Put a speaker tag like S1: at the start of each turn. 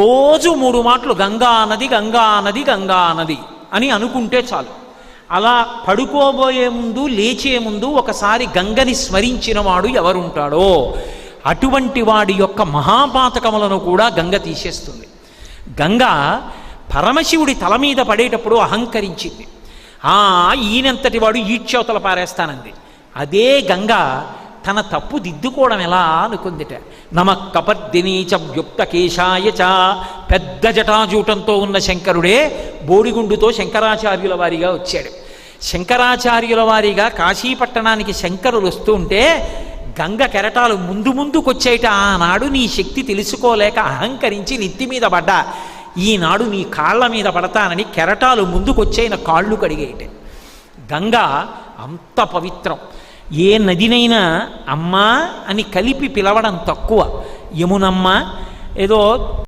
S1: రోజు 3 మాటలు గంగా నది గంగా నది గంగా నది అని అనుకుంటే చాలు. అలా పడుకోబోయే ముందు లేచే ముందు ఒకసారి గంగని స్మరించిన వాడు ఎవరుంటాడో అటువంటి వాడి యొక్క మహాపాతకములను కూడా గంగ తీసేస్తుంది. గంగ పరమశివుడి తల మీద పడేటప్పుడు అహంకరించింది. ఈయనంతటి వాడు ఈడ్చవతల పారేస్తానంది. అదే గంగ తన తప్పు దిద్దుకోవడం ఎలా అనుకుందిట. నమ కపర్దినీచ వ్యుక్త కేశాయ చ, పెద్ద జటాజూటంతో ఉన్న శంకరుడే బోడిగుండుతో శంకరాచార్యుల వారిగా వచ్చాడు. శంకరాచార్యుల వారిగా కాశీపట్టణానికి శంకరులు వస్తూ ఉంటే గంగ కెరటాలు ముందు ముందుకొచ్చేట. ఆనాడు నీ శక్తి తెలుసుకోలేక అహంకరించి నెత్తి మీద పడ్డా, ఈనాడు నీ కాళ్ళ మీద పడతానని కెరటాలు ముందుకొచ్చేన కాళ్ళు కడిగేయట. గంగ అంత పవిత్రం. ఏ నదినైనా అమ్మా అని కలిపి పిలవడం తక్కువ. యమునమ్మ ఏదో